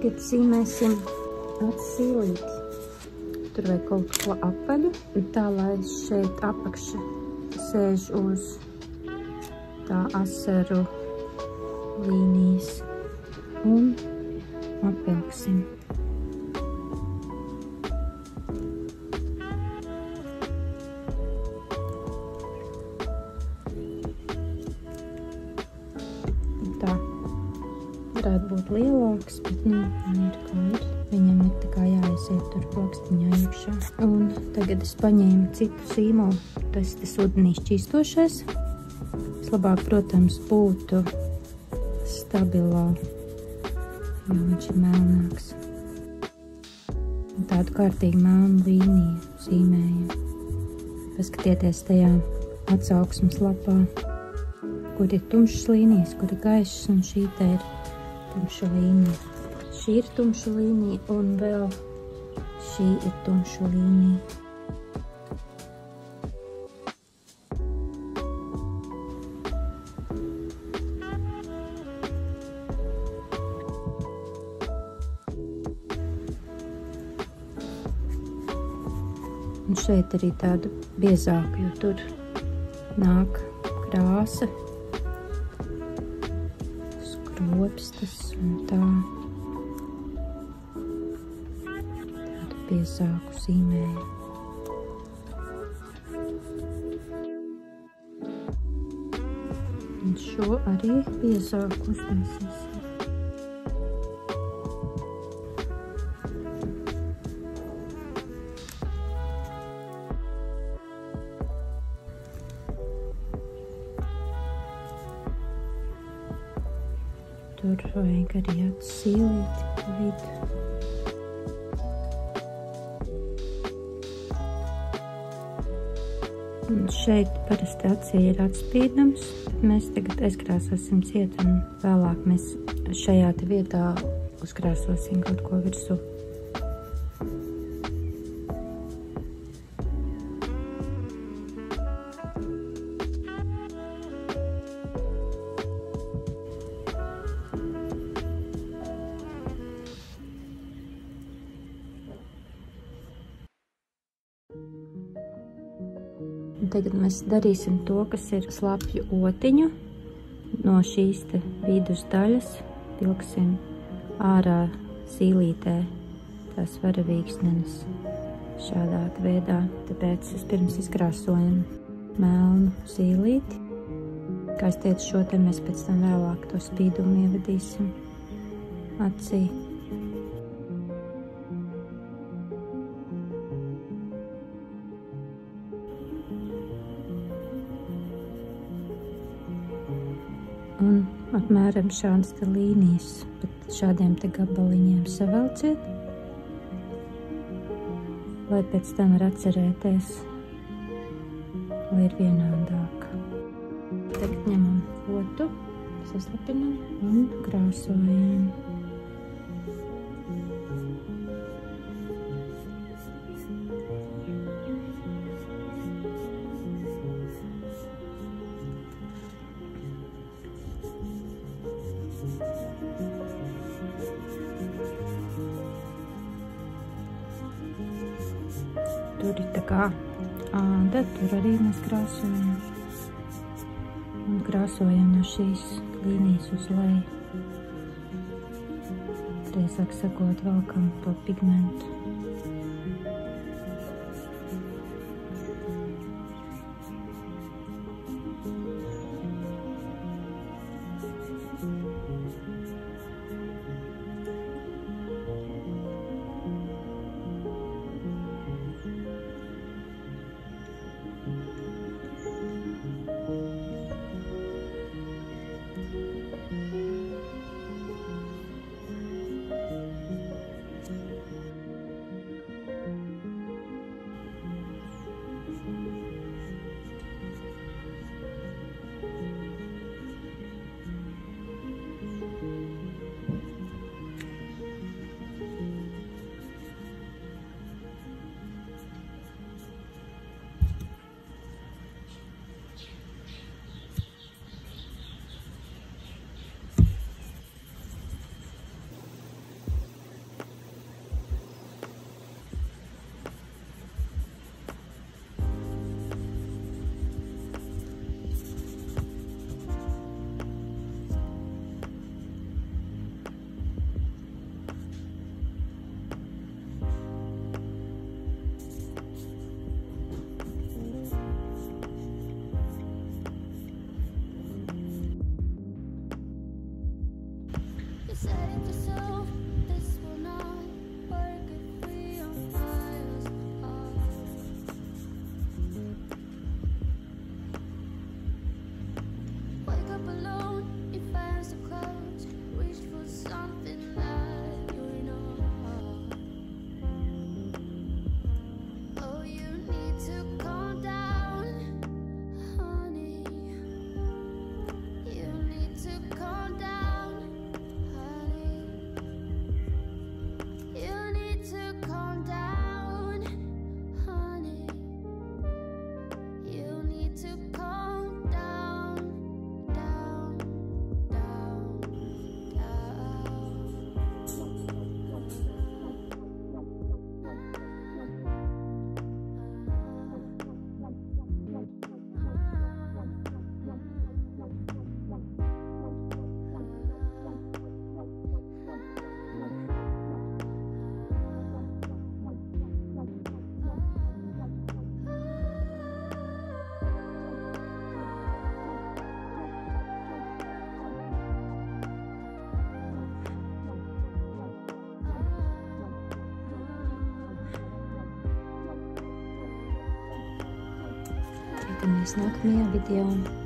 tagad zīmēsim acu sīlīti. Tur vajag kaut ko apaļu, tā lai šeit apakša sēž uz tā asaru līnijas. Un apvilksim. Tā varētu būt lielāks, bet nu, ir kā ir. Viņam ir tā kā jāaiziet tur plakstiņā iekšā. Un tagad es paņēmu citu zīmolu. Tas tas ūdenī šķīstošais. Vislabāk, protams, būtu stabilā, jo viņš ir melnāks. Un tādu kārtīgu melnu līniju zīmēju. Paskatieties tajā atsauksmes lapā, kur ir tumšas līnijas, kur ir gaišas, un šī te ir tumša līnija. Šī ir tumša līnija, un vēl šī ir tumša līnija. Un šeit arī tādu biezāku, jo tur nāk krāsa, skropstas un tā. Tādu biezāku zīmēju. Un šo arī biezāku uztaisīsim. Tur vajag arī acu sīlīti pa vidu. Un šeit parasti acī ir atspīdums, bet mēs tagad aizkrāsosim ciet, un vēlāk mēs šajā te vietā uzkrāsosim kaut ko virsū. Un tagad mēs darīsim to, kas ir slapju otiņu. No šīs te vidus daļas vilksim ārā sīlītē tās varavīksnenes šādā veidā. Tāpēc vispirms izkrāsojam melnu sīlīti. Kā es teicu, šo te mēs pēc tam vēlāk to spīdumu ievadīsim acī. Un apmēram šādas te līnijas, bet šādiem te gabaliņiem savelciet, lai pēc tam var atcerēties, lai ir vienādāk. Tagad ņemam fotu, saslapinam un krāsojam. Tur ir tā kā āda, tur arī mēs krāsojam. Un krāsojam no šīs līnijas uz leju. Drīzāk sakot, velkam to pigmentu. Tiekamies nākamajā video.